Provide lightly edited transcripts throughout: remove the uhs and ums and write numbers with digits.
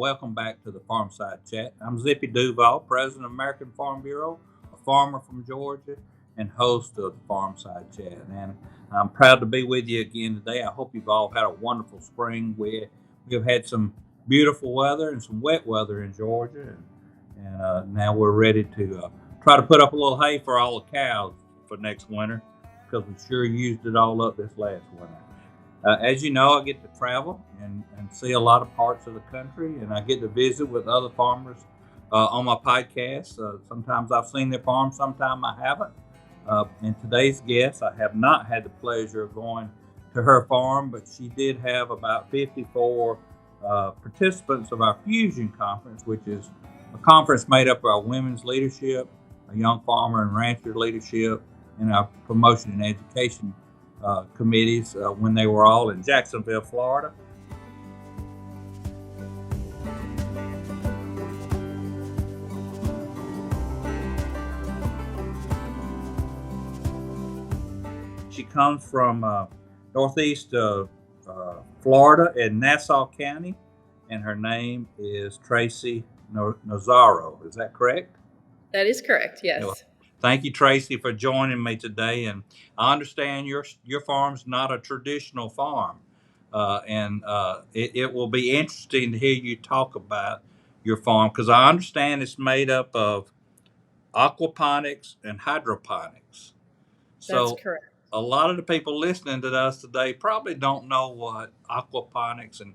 Welcome back to the Farmside Chat. I'm Zippy Duvall, President of American Farm Bureau, a farmer from Georgia, and host of the Farmside Chat. And I'm proud to be with you again today. I hope you've all had a wonderful spring. We have had some beautiful weather and some wet weather in Georgia, and now we're ready to try to put up a little hay for all the cows for next winter, because we sure used it all up this last winter. As you know, I get to travel and see a lot of parts of the country, and I get to visit with other farmers on my podcast. Sometimes I've seen their farm, sometimes I haven't. And today's guest, I have not had the pleasure of going to her farm, but she did have about 54 participants of our Fusion Conference, which is a conference made up of our women's leadership, our young farmer and rancher leadership, and our promotion and education committees when they were all in Jacksonville, Florida. She comes from northeast of Florida in Nassau County, and her name is Tracy Nazaro. Is that correct? That is correct, yes. Well, thank you, Tracy, for joining me today. And I understand your farm's not a traditional farm, and it will be interesting to hear you talk about your farm, because I understand it's made up of aquaponics and hydroponics. That's correct. A lot of the people listening to us today probably don't know what aquaponics and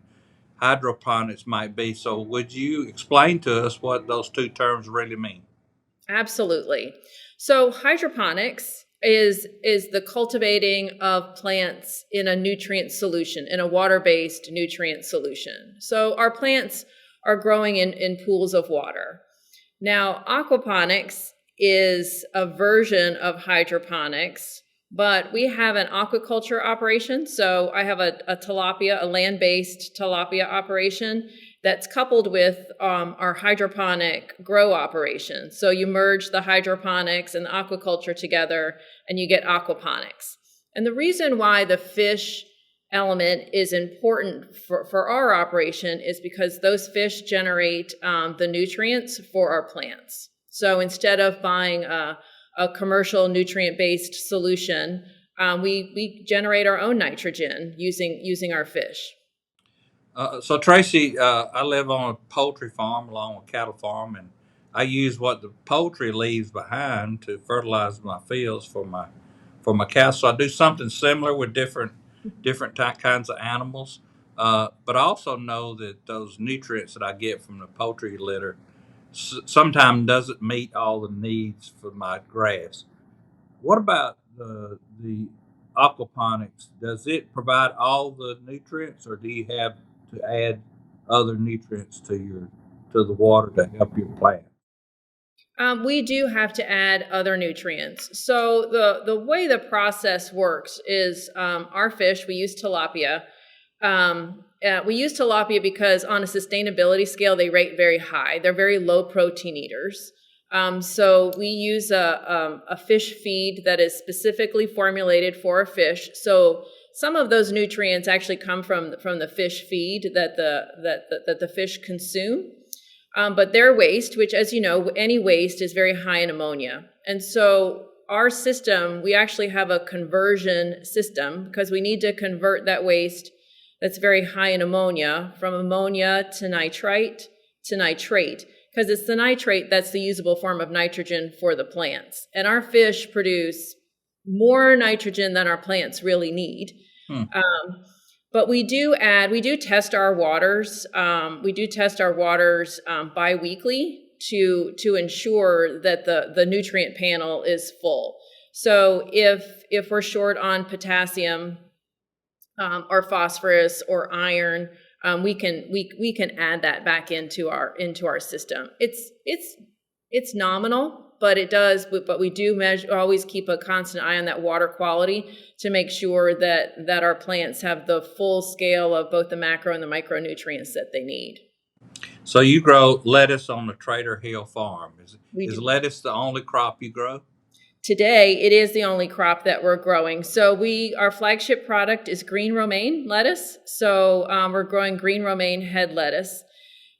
hydroponics might be. So would you explain to us what those two terms really mean? Absolutely. So hydroponics is the cultivating of plants in a nutrient solution, in a water-based nutrient solution. So our plants are growing in pools of water. Now, aquaponics is a version of hydroponics, but we have an aquaculture operation. So I have a tilapia, a land-based tilapia operation that's coupled with our hydroponic grow operation. So you merge the hydroponics and the aquaculture together, and you get aquaponics. And the reason why the fish element is important for our operation is because those fish generate the nutrients for our plants. So instead of buying a commercial nutrient-based solution, we generate our own nitrogen using our fish. So Tracy, I live on a poultry farm along with a cattle farm, and I use what the poultry leaves behind to fertilize my fields for my cows. So I do something similar with different kinds of animals, but I also know that those nutrients that I get from the poultry litter sometimes doesn't meet all the needs for my grass. What about the aquaponics? Does it provide all the nutrients, or do you have to add other nutrients to the water to help your plant? We do have to add other nutrients. So the way the process works is our fish, we use tilapia. We use tilapia because on a sustainability scale, they rate very high. They're very low protein eaters. So we use a fish feed that is specifically formulated for a fish. So some of those nutrients actually come from the fish feed that the fish consume. But their waste, which, as you know, any waste is very high in ammonia. And so our system, we actually have a conversion system because we need to convert that waste that's very high in ammonia from ammonia to nitrite to nitrate, because it's the nitrate that's the usable form of nitrogen for the plants. And our fish produce more nitrogen than our plants really need. But we do test our waters. We do test our waters biweekly to ensure that the nutrient panel is full. So if we're short on potassium or phosphorus or iron, we can add that back into our system. It's nominal, but it does. But we do always keep a constant eye on that water quality to make sure that our plants have the full scale of both the macro and the micronutrients that they need. So you grow lettuce on the Trader Hill farm. Is lettuce the only crop you grow? Today, it is the only crop that we're growing. So our flagship product is green romaine lettuce. So we're growing green romaine head lettuce.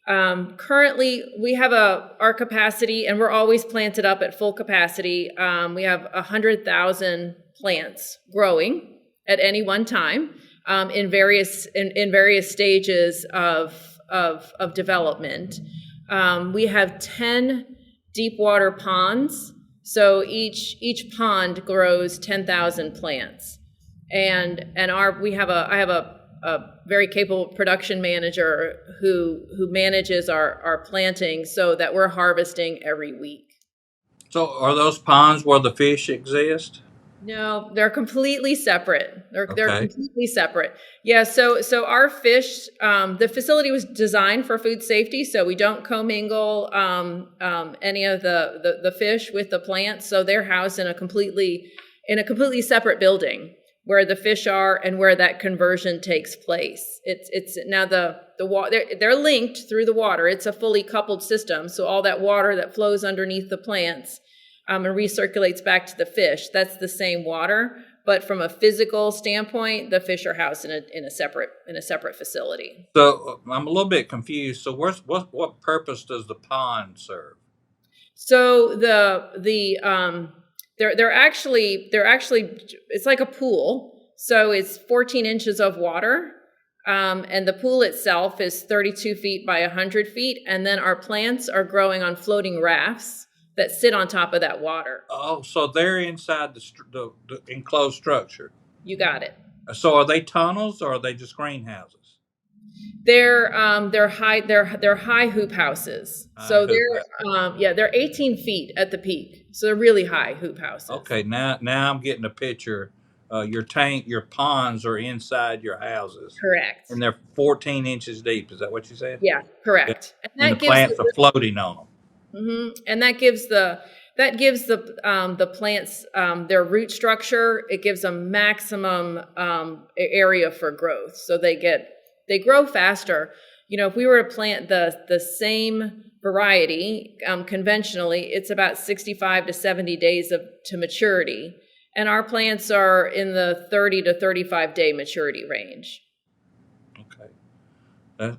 Currently, we have our capacity, and we're always planted up at full capacity. We have 100,000 plants growing at any one time in various stages of development. We have 10 deep water ponds, so each pond grows 10,000 plants, and I have a very capable production manager who manages our planting so that we're harvesting every week. So are those ponds where the fish exist? No, they're completely separate. They're Okay. completely separate. Yeah. So our fish, the facility was designed for food safety, so we don't commingle any of the fish with the plants. So they're housed in a completely separate building where the fish are and where that conversion takes place. It's now the water, they're linked through the water. It's a fully coupled system. So all that water that flows underneath the plants and recirculates back to the fish, that's the same water. But from a physical standpoint, the fish are housed in a separate facility. So I'm a little bit confused. So what purpose does the pond serve? So they're actually it's like a pool. So it's 14 inches of water. And the pool itself is 32 feet by 100 feet. And then our plants are growing on floating rafts that sit on top of that water. Oh, so they're inside the enclosed structure. You got it. So are they tunnels or are they just greenhouses? They're high hoop houses. So they're 18 feet at the peak. So they're really high hoop houses. Okay, now I'm getting a picture. Your ponds are inside your houses. Correct. And they're 14 inches deep. Is that what you said? Yeah, correct. Yeah. And the plants are floating on them. Mm-hmm. And that gives the plants their root structure. It gives them maximum area for growth, so they grow faster. You know, if we were to plant the same variety conventionally, it's about 65 to 70 days to maturity, and our plants are in the 30 to 35 day maturity range. Okay,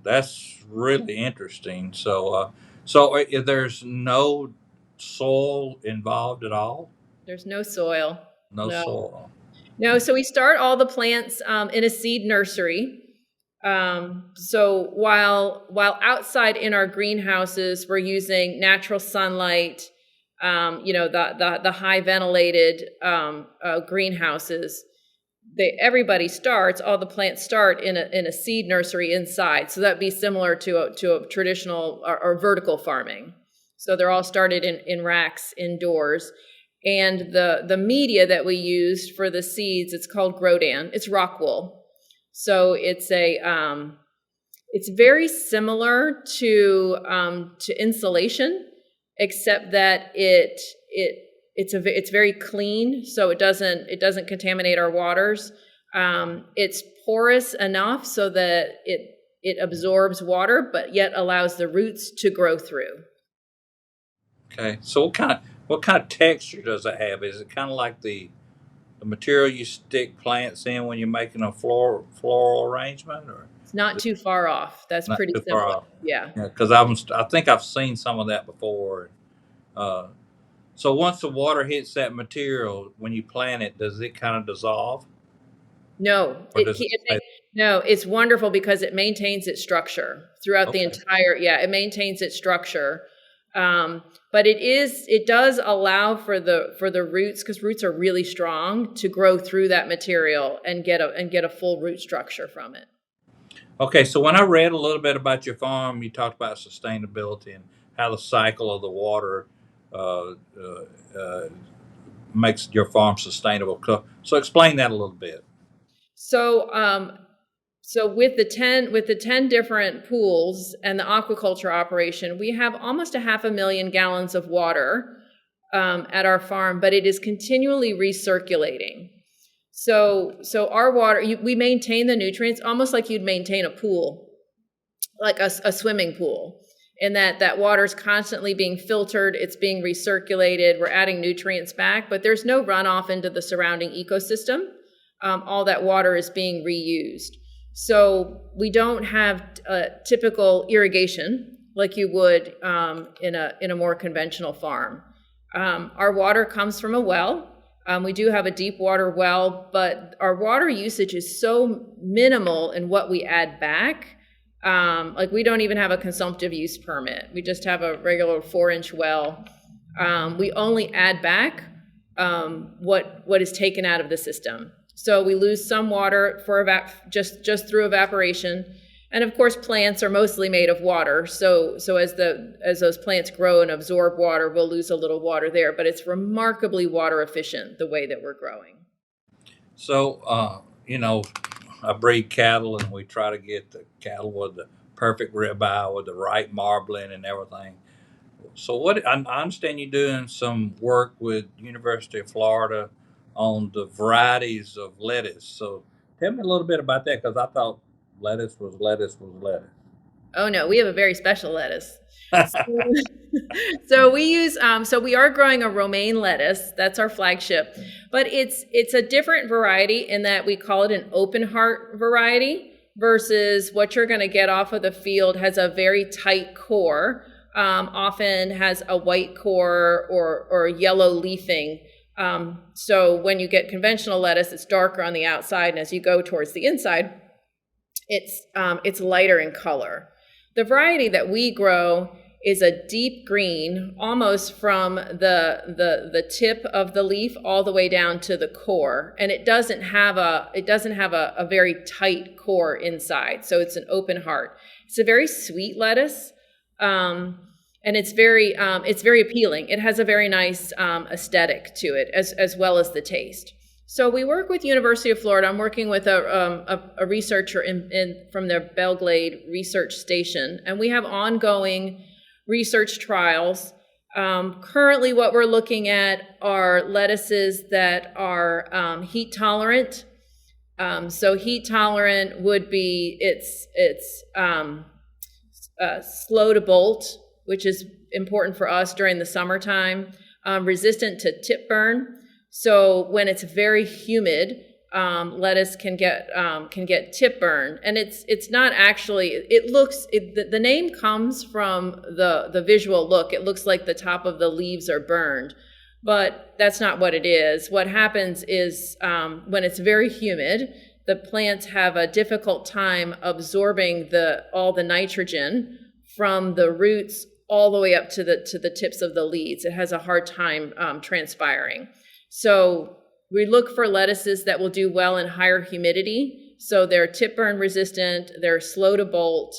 that's really interesting. So there's no soil involved at all? There's no soil. No soil. No, so we start all the plants in a seed nursery. So while outside in our greenhouses, we're using natural sunlight, the high ventilated greenhouses. All the plants start in a seed nursery inside. So that'd be similar to a traditional or vertical farming. So they're all started in racks indoors. And the media that we used for the seeds, it's called Grodan. It's rock wool. So it's very similar to insulation, except that it's very clean, so it doesn't contaminate our waters. It's porous enough so that it absorbs water, but yet allows the roots to grow through. Okay, so what kind of texture does it have? Is it kind of like the material you stick plants in when you're making a floral arrangement, or it's not too far off? That's pretty similar. Yeah. Because I think I've seen some of that before. So once the water hits that material, when you plant it, does it kind of dissolve? No, it's wonderful because it maintains its structure throughout the entire. Yeah, it maintains its structure. But it does allow for the roots, because roots are really strong, to grow through that material and get a full root structure from it. Okay, so when I read a little bit about your farm, you talked about sustainability and how the cycle of the water makes your farm sustainable. So explain that a little bit. So with the 10 different pools and the aquaculture operation, we have almost 500,000 gallons of water at our farm, but it is continually recirculating. So our water, we maintain the nutrients almost like you'd maintain a pool, like a swimming pool, in that water is constantly being filtered, it's being recirculated, we're adding nutrients back, but there's no runoff into the surrounding ecosystem. All that water is being reused. So we don't have typical irrigation. like you would in a more conventional farm. Our water comes from a well. We do have a deep water well, but our water usage is so minimal in what we add back. Like we don't even have a consumptive use permit. We just have a regular 4-inch well. We only add back what is taken out of the system. So we lose some water for just through evaporation. And of course, plants are mostly made of water. So as those plants grow and absorb water, we'll lose a little water there. But it's remarkably water efficient the way that we're growing. So, I breed cattle, and we try to get the cattle with the perfect ribeye with the right marbling and everything. So, I understand you're doing some work with University of Florida on the varieties of lettuce. So, tell me a little bit about that, because I thought lettuce was lettuce was lettuce. Oh no, we have a very special lettuce. So we use so we are growing a romaine lettuce. That's our flagship, but it's a different variety in that we call it an open heart variety versus what you're going to get off of the field has a very tight core. Often has a white core or yellow leafing. So when you get conventional lettuce, it's darker on the outside, and as you go towards the inside, it's lighter in color. The variety that we grow is a deep green, almost from the tip of the leaf all the way down to the core, and it doesn't have a very tight core inside. So it's an open heart. It's a very sweet lettuce, and it's very appealing. It has a very nice aesthetic to it, as well as the taste. So we work with University of Florida. I'm working with a researcher from their Belglade Research Station, and we have ongoing research trials. Currently, what we're looking at are lettuces that are heat tolerant. So heat tolerant would be it's slow to bolt, which is important for us during the summertime. Resistant to tip burn. So when it's very humid, lettuce can get tip burn, and it's not actually. The name comes from the visual look. It looks like the top of the leaves are burned, but that's not what it is. What happens is when it's very humid, the plants have a difficult time absorbing all the nitrogen from the roots all the way up to the tips of the leaves. It has a hard time transpiring. So we look for lettuces that will do well in higher humidity. So they're tip burn resistant, they're slow to bolt,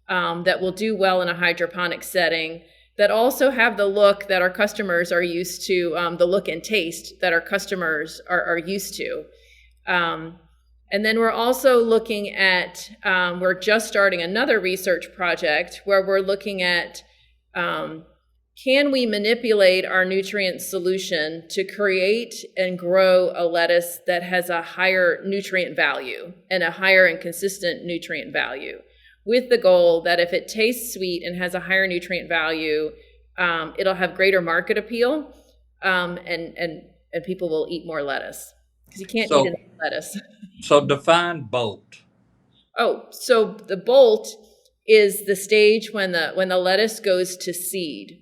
that will do well in a hydroponic setting, that also have the look that our customers are used to, the look and taste that our customers are used to. And then we're also looking at, we're just starting another research project where we're looking at can we manipulate our nutrient solution to create and grow a lettuce that has a higher nutrient value and a higher and consistent nutrient value, with the goal that if it tastes sweet and has a higher nutrient value, it'll have greater market appeal, and people will eat more lettuce, because you can't eat enough lettuce. So define bolt. Oh, so the bolt is the stage when the lettuce goes to seed.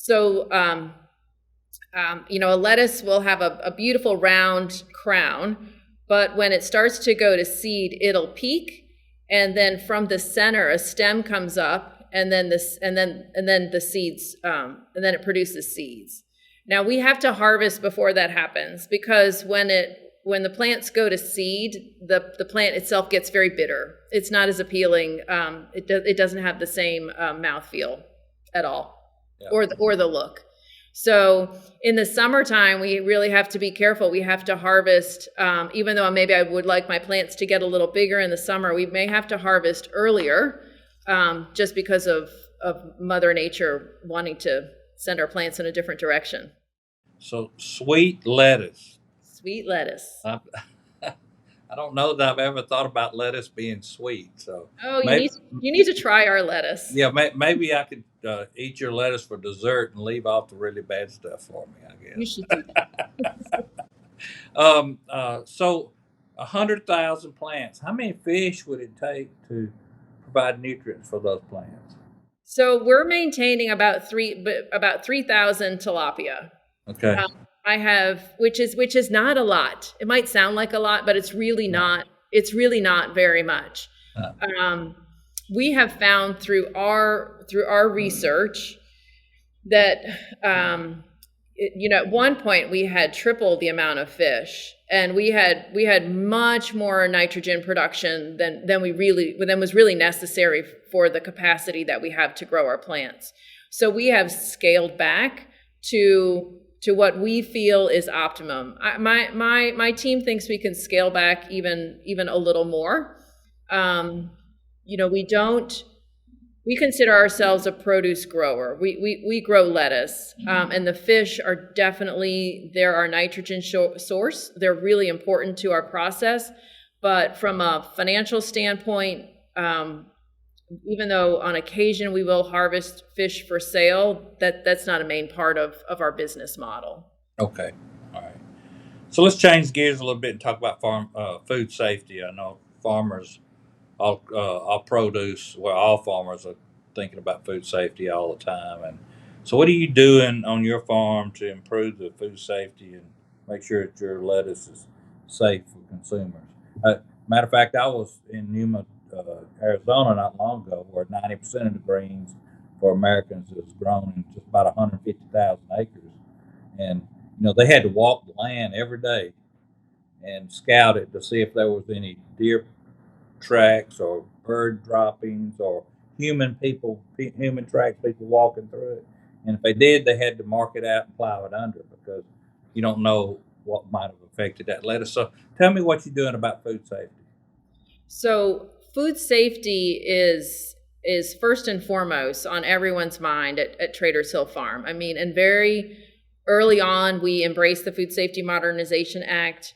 So, a lettuce will have a beautiful round crown, but when it starts to go to seed, it'll peak, and then from the center, a stem comes up, and then the seeds, and then it produces seeds. Now we have to harvest before that happens, because when the plants go to seed, the plant itself gets very bitter. It's not as appealing. It doesn't have the same mouthfeel at all. Yeah. Or the look. So in the summertime, we really have to be careful. We have to harvest, even though maybe I would like my plants to get a little bigger in the summer, we may have to harvest earlier, just because of Mother Nature wanting to send our plants in a different direction. So sweet lettuce. Sweet lettuce. I don't know that I've ever thought about lettuce being sweet. So you need to try our lettuce. Yeah, maybe I could eat your lettuce for dessert and leave off the really bad stuff for me, I guess. You should do that. So 100,000 plants. How many fish would it take to provide nutrients for those plants? So we're maintaining about 3,000 tilapia. Okay. I have, which is not a lot. It might sound like a lot, but it's really not. It's really not very much. We have found through our research that at one point we had triple the amount of fish, and we had much more nitrogen production than was really necessary for the capacity that we have to grow our plants. So we have scaled back to what we feel is optimum. My team thinks we can scale back even a little more. We consider ourselves a produce grower. We grow lettuce, and the fish are definitely, they're our nitrogen source. They're really important to our process. But from a financial standpoint, even though on occasion we will harvest fish for sale, that's not a main part of our business model. Okay. All right. So let's change gears a little bit and talk about food safety. I know farmers, all produce, well, all farmers are thinking about food safety all the time. And so what are you doing on your farm to improve the food safety and make sure that your lettuce is safe for consumers? Matter of fact, I was in Numa, Arizona not long ago, where 90% of the greens for Americans is grown in just about 150,000 acres. And, they had to walk the land every day and scout it to see if there was any deer tracks or bird droppings or human tracks, people walking through it. And if they did, they had to mark it out and plow it under, because you don't know what might have affected that lettuce. So tell me what you're doing about food safety. So food safety is first and foremost on everyone's mind at Traders Hill Farm. I mean, and very early on, we embraced the Food Safety Modernization Act.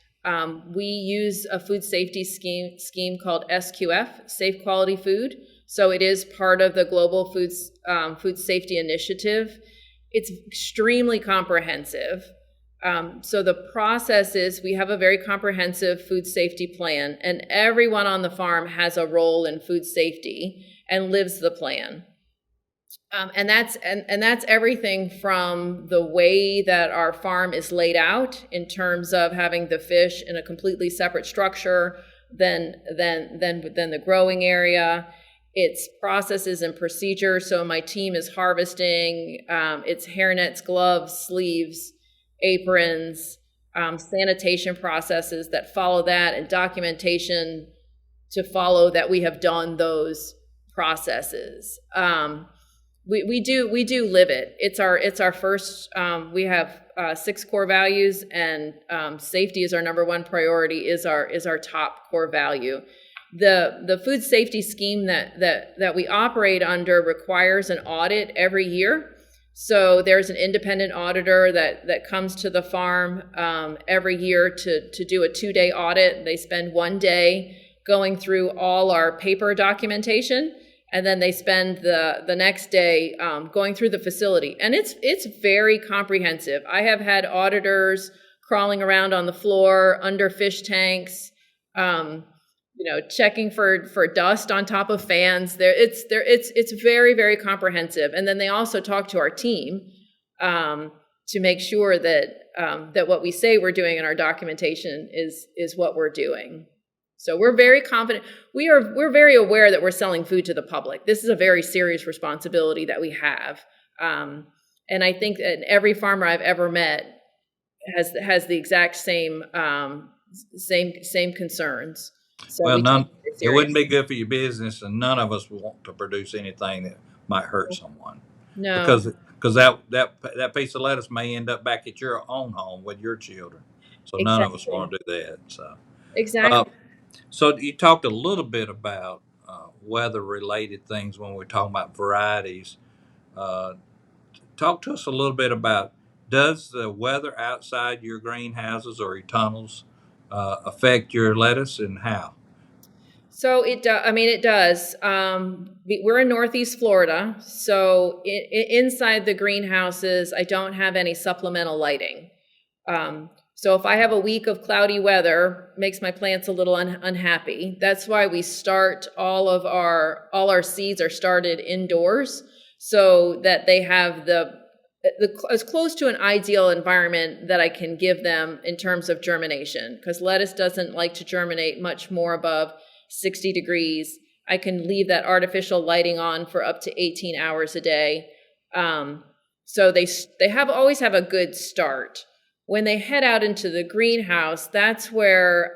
We use a food safety scheme called SQF, Safe Quality Food. So it is part of the Global Food Safety Initiative. It's extremely comprehensive. So the process is, we have a very comprehensive food safety plan, and everyone on the farm has a role in food safety and lives the plan. And that's everything from the way that our farm is laid out in terms of having the fish in a completely separate structure than the growing area. It's processes and procedures. So my team is harvesting. It's hairnets, gloves, sleeves, aprons, sanitation processes that follow that, and documentation to follow that we have done those processes. We do live it. It's our first. We have 6 core values, and safety is our number one priority. Is our top core value. The food safety scheme that we operate under requires an audit every year. So there's an independent auditor that comes to the farm every year to do a 2-day audit. They spend 1 day going through all our paper documentation, and then they spend the next day going through the facility. And it's very comprehensive. I have had auditors crawling around on the floor, under fish tanks, checking for dust on top of fans. It's very, very comprehensive. And then they also talk to our team to make sure that what we say we're doing in our documentation is what we're doing. So we're very confident. We're very aware that we're selling food to the public. This is a very serious responsibility that we have. And I think that every farmer I've ever met has the exact same concerns. So it wouldn't be good for your business, and none of us want to produce anything that might hurt someone. No, because that piece of lettuce may end up back at your own home with your children. So exactly. None of us want to do that. So exactly. So you talked a little bit about weather-related things when we're talking about varieties. Talk to us a little bit about, does the weather outside your greenhouses or your tunnels affect your lettuce, and how? So it does. We're in Northeast Florida, so inside the greenhouses, I don't have any supplemental lighting. So if I have a week of cloudy weather, makes my plants a little unhappy. That's why we start all our seeds are started indoors. so that they have the as close to an ideal environment that I can give them in terms of germination, because lettuce doesn't like to germinate much more above 60 degrees. I can leave that artificial lighting on for up to 18 hours a day. So they always have a good start. When they head out into the greenhouse, that's where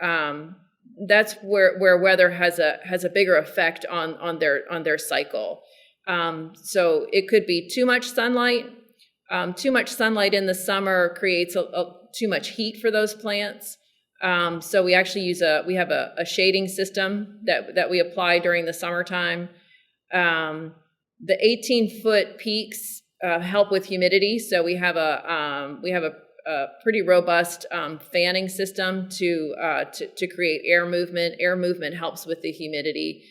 weather has a bigger effect on their cycle. So it could be too much sunlight. Too much sunlight in the summer creates too much heat for those plants. So we actually we have a shading system that we apply during the summertime. The 18-foot peaks help with humidity. So we have a pretty robust fanning system to create air movement. Air movement helps with the humidity.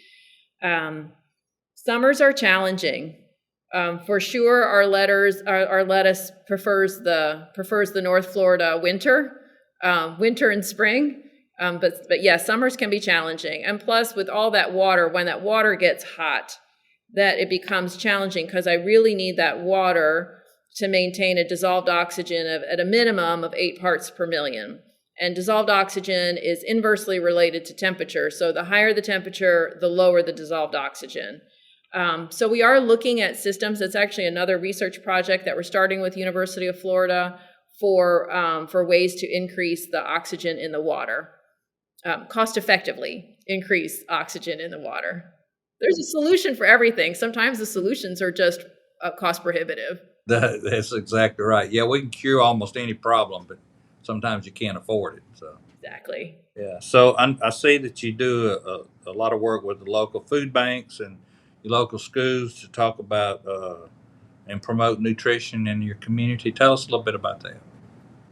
Summers are challenging. For sure, our lettuce prefers the North Florida winter and spring. But yeah, summers can be challenging. And plus, with all that water, when that water gets hot, that it becomes challenging, because I really need that water to maintain a dissolved oxygen at a minimum of 8 parts per million. And dissolved oxygen is inversely related to temperature. So the higher the temperature, the lower the dissolved oxygen. So we are looking at systems. It's actually another research project that we're starting with University of Florida for ways to increase the oxygen in the water, cost effectively increase oxygen in the water. There's a solution for everything. Sometimes the solutions are just cost prohibitive. That's exactly right. Yeah, we can cure almost any problem, but sometimes you can't afford it. So Exactly. yeah. So I see that you do a lot of work with the local food banks and your local schools to talk about and promote nutrition in your community. Tell us a little bit about that.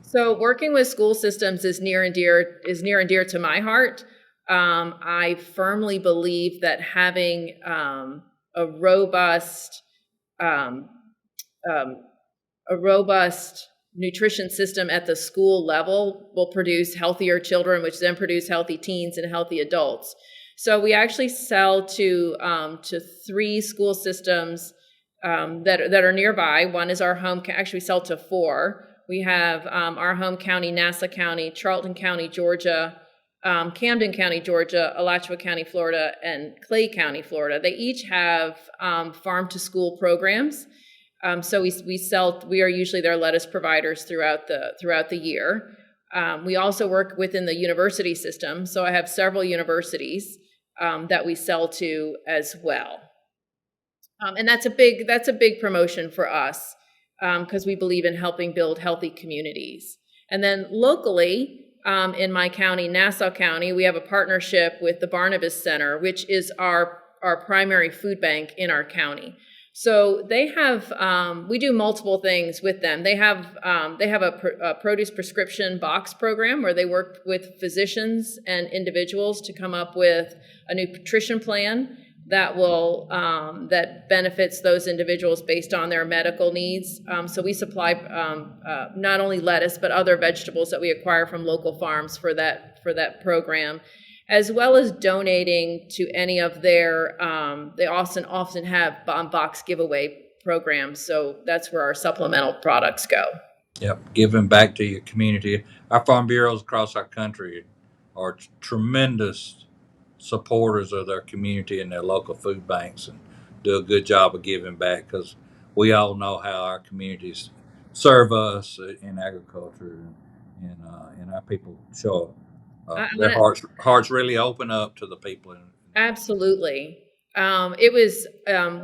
So working with school systems is near and dear to my heart. I firmly believe that having a robust um, a robust nutrition system at the school level will produce healthier children, which then produce healthy teens and healthy adults. So we actually sell to 3 school systems that are nearby. One is our home. Actually, we sell to 4. We have our home county, Nassau County, Charlton County, Georgia, Camden County, Georgia, Alachua County, Florida, and Clay County, Florida. They each have farm to school programs. So we are usually their lettuce providers throughout the year. We also work within the university system. So I have several universities that we sell to as well. And that's a big promotion for us, because we believe in helping build healthy communities. And then locally, in my county, Nassau County, we have a partnership with the Barnabas Center, which is our primary food bank in our county. So they have, we do multiple things with them. They have a produce prescription box program where they work with physicians and individuals to come up with a nutrition plan that benefits those individuals based on their medical needs. So we supply not only lettuce but other vegetables that we acquire from local farms for that program, as well as donating to any of their. They often have box giveaway programs, so that's where our supplemental products go. Yep, giving back to your community. Our farm bureaus across our country are tremendous supporters of their community and their local food banks, and do a good job of giving back, because we all know how our communities serve us in agriculture, and our people show their hearts really open up to the people. Absolutely. It was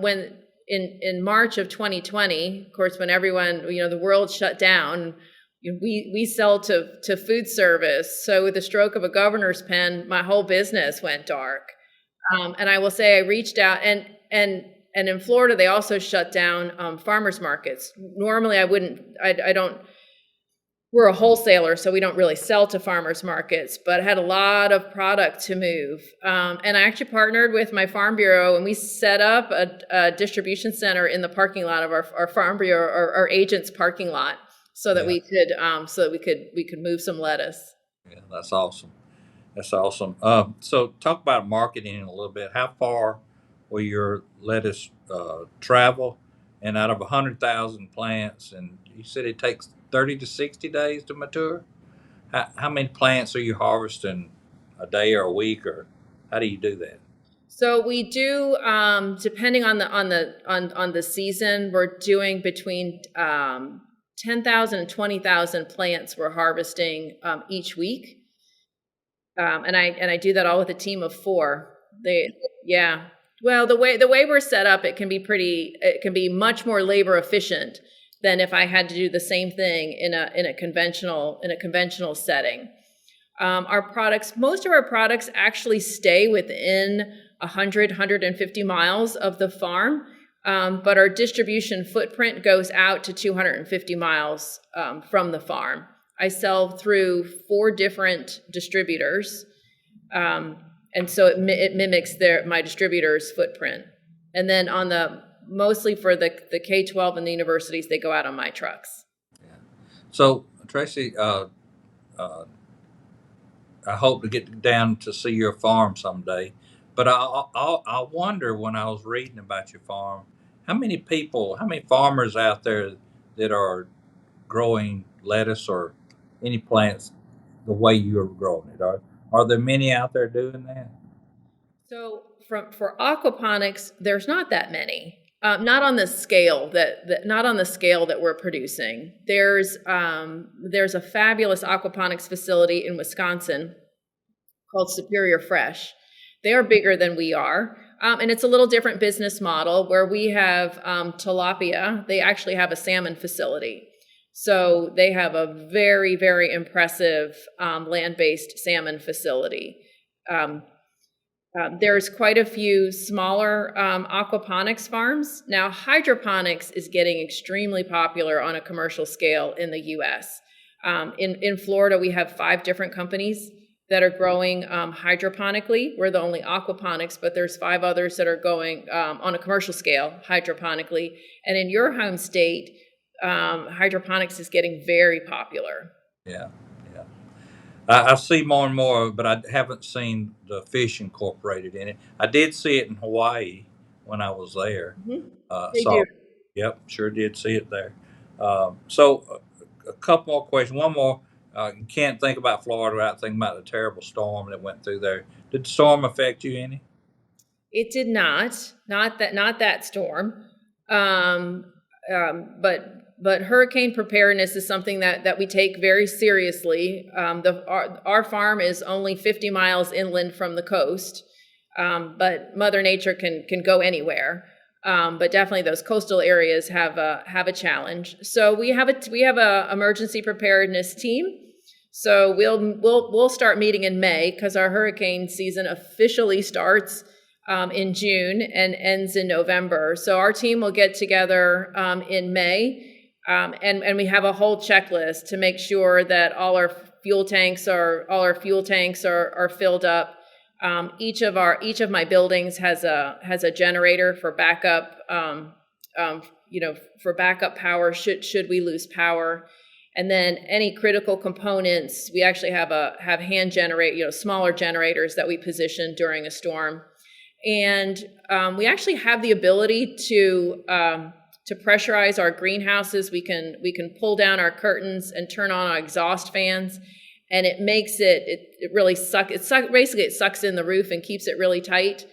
when in March of 2020, of course, when everyone, the world shut down, we sell to food service. So with the stroke of a governor's pen, my whole business went dark. And I will say I reached out, and in Florida, they also shut down farmers markets. Normally I don't, we're a wholesaler, so we don't really sell to farmers markets, but had a lot of product to move. And I actually partnered with my Farm Bureau, and we set up a distribution center in the parking lot of our Farm Bureau, our agent's parking lot, so that we could move some lettuce. Yeah, that's awesome. That's awesome. So talk about marketing a little bit. How far will your lettuce travel, and out of 100,000 plants, and you said it takes 30 to 60 days to mature. How many plants are you harvesting a day or a week, or how do you do that? So we do, depending on the season, we're doing between 10,000 and 20,000 plants we're harvesting each week, and I do that all with a team of 4. Yeah. Well, the way we're set up, it can be much more labor efficient than if I had to do the same thing in a conventional setting. Most of our products actually stay within 150 miles of the farm, but our distribution footprint goes out to 250 miles from the farm. I sell through 4 different distributors, and so it mimics my distributor's footprint. And then mostly for the K-12 and the universities, they go out on my trucks. Yeah. So Tracy, I hope to get down to see your farm someday. But I wonder, when I was reading about your farm, how many farmers out there that are growing lettuce or any plants the way you're growing it? Are there many out there doing that? So for aquaponics, there's not that many. Not on the scale that we're producing. There's a fabulous aquaponics facility in Wisconsin called Superior Fresh. They are bigger than we are, and it's a little different business model where we have tilapia. They actually have a salmon facility, so they have a very, very impressive land-based salmon facility. There's quite a few smaller aquaponics farms. Now, hydroponics is getting extremely popular on a commercial scale in the U.S. In Florida, we have 5 different companies that are growing hydroponically. We're the only aquaponics, but there's 5 others that are going on a commercial scale hydroponically. And in your home state, hydroponics is getting very popular. Yeah, yeah. I see more and more, but I haven't seen the fish incorporated in it. I did see it in Hawaii when I was there. They do. Yep, sure did see it there. So a couple more questions. One more. You can't think about Florida without thinking about the terrible storm that went through there. Did the storm affect you any? It did not. Not that storm. But hurricane preparedness is something that we take very seriously. Our farm is only 50 miles inland from the coast, but Mother Nature can go anywhere. But definitely those coastal areas have a challenge. So we have a emergency preparedness team. So we'll start meeting in May, because our hurricane season officially starts in June and ends in November. So our team will get together in May. And we have a whole checklist to make sure that all our fuel tanks are filled up. Each of my buildings has a generator for backup, for backup power should we lose power. And then any critical components, we actually have hand generate, smaller generators that we position during a storm. And we actually have the ability to pressurize our greenhouses. We can pull down our curtains and turn on our exhaust fans, and it makes it really basically it sucks in the roof and keeps it really tight.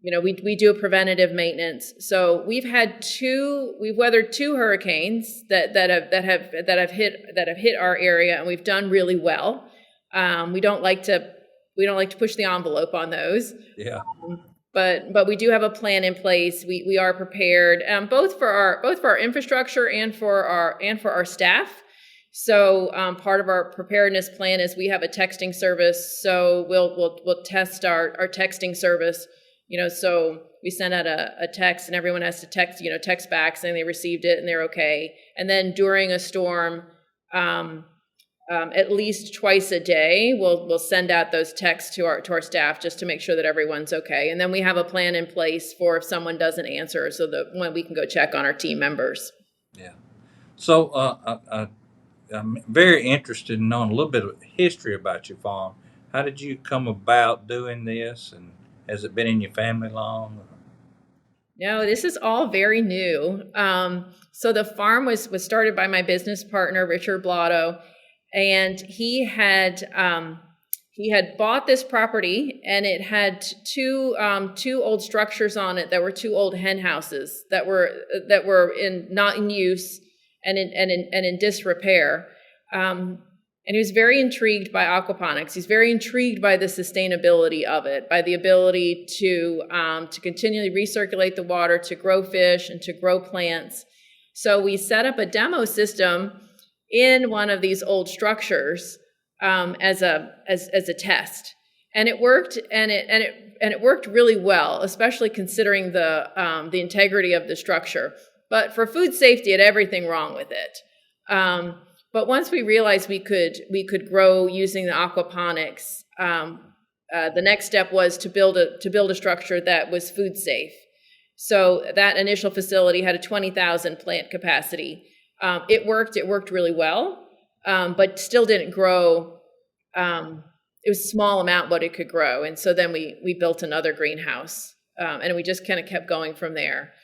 We do preventative maintenance. So we've weathered 2 hurricanes that have hit our area, and we've done really well. We don't like to push the envelope on those. Yeah. But we do have a plan in place. We are prepared, both for our infrastructure and for our staff. So part of our preparedness plan is we have a texting service. So we'll test our texting service. So we send out a text, and everyone has to text back saying they received it and they're okay. And then during a storm, at least twice a day, we'll send out those texts to our staff just to make sure that everyone's okay. And then we have a plan in place for if someone doesn't answer, so that when we can go check on our team members. Yeah. So I'm very interested in knowing a little bit of history about your farm. How did you come about doing this, and has it been in your family long? No, this is all very new. So the farm was started by my business partner, Richard Blotto, and he had bought this property, and it had two old structures on it that were two old hen houses that were not in use and in disrepair. And he was very intrigued by aquaponics. He's very intrigued by the sustainability of it, by the ability to continually recirculate the water, to grow fish and to grow plants. So we set up a demo system in one of these old structures as a test, and it worked, and it worked really well, especially considering the integrity of the structure. But for food safety, it had everything wrong with it. But once we realized we could grow using the aquaponics, the next step was to build a structure that was food safe. So that initial facility had a 20,000 plant capacity. It worked really well, but still didn't grow. It was a small amount what it could grow, and so then we built another greenhouse, and we just kind of kept going from there.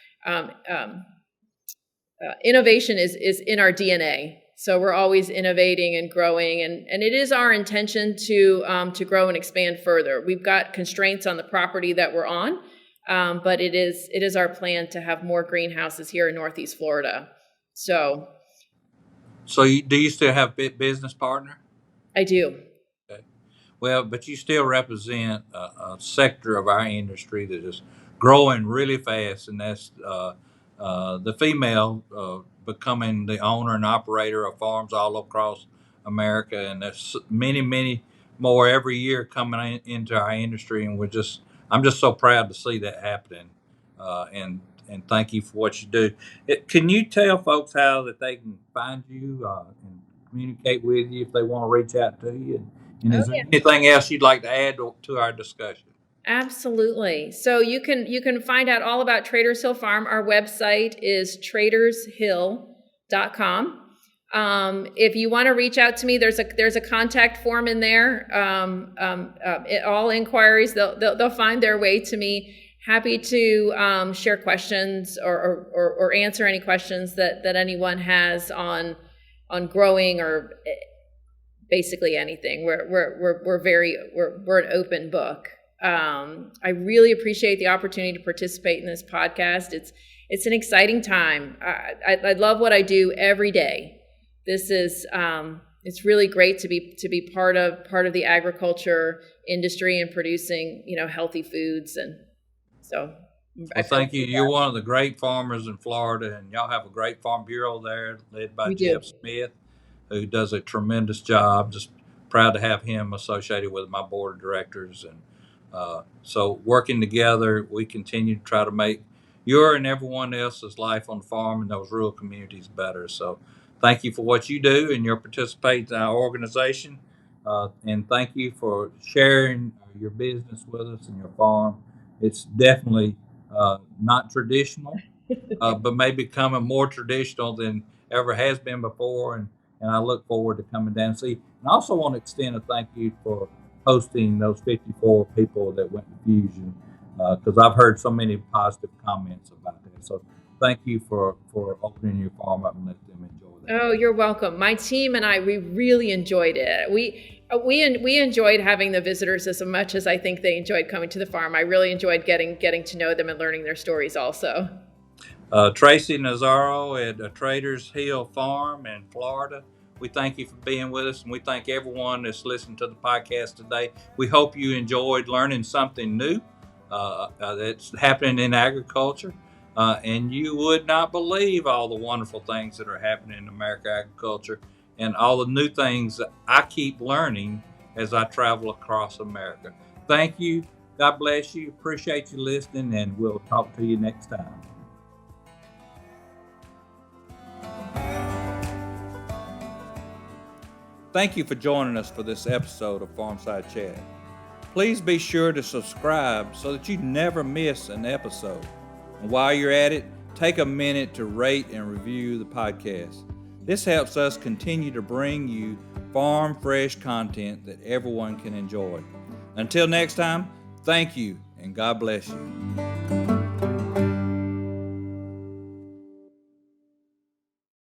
Innovation is in our DNA. So we're always innovating and growing, and it is our intention to grow and expand further. We've got constraints on the property that we're on, but it is our plan to have more greenhouses here in Northeast Florida. So do you still have a business partner? I do. Okay. Well, but you still represent a sector of our industry that is growing really fast, and that's the female becoming the owner and operator of farms all across America, and there's many more every year coming into our industry, and I'm just so proud to see that happening, and thank you for what you do. Can you tell folks how that they can find you and communicate with you if they want to reach out to you? And is there anything else you'd like to add to our discussion? Absolutely. So you can find out all about Traders Hill Farm. Our website is tradershill.com. If you want to reach out to me, there's a contact form in there. All inquiries, they'll find their way to me. Happy to share questions or answer any questions that anyone has on growing or basically anything. We're an open book. I really appreciate the opportunity to participate in this podcast. It's an exciting time. I love what I do every day. This is it's really great to be part of the agriculture industry and producing healthy foods, and so. Well, thank you. You're one of the great farmers in Florida, and y'all have a great farm bureau there led by Jeff Smith, who does a tremendous job. Just proud to have him associated with my board of directors, and so working together, we continue to try to make your and everyone else's life on the farm and those rural communities better. So thank you for what you do and your participation in our organization. And thank you for sharing your business with us and your farm. It's definitely not traditional, but may becoming more traditional than ever has been before. And I look forward to coming down and see. And I also want to extend a thank you for hosting those 54 people that went to Fusion, because I've heard so many positive comments about that. So thank you for opening your farm up and let them enjoy that. Oh, you're welcome. My team and I, we really enjoyed it. We enjoyed having the visitors as much as I think they enjoyed coming to the farm. I really enjoyed getting to know them and learning their stories also. Tracy Nazaro at Traders Hill Farm in Florida. We thank you for being with us, and we thank everyone that's listened to the podcast today. We hope you enjoyed learning something new that's happening in agriculture, and you would not believe all the wonderful things that are happening in American agriculture and all the new things that I keep learning as I travel across America. Thank you. God bless you. Appreciate you listening, and we'll talk to you next time. Thank you for joining us for this episode of Farmside Chat. Please be sure to subscribe so that you never miss an episode. And while you're at it, take a minute to rate and review the podcast. This helps us continue to bring you farm fresh content that everyone can enjoy. Until next time, thank you and God bless you.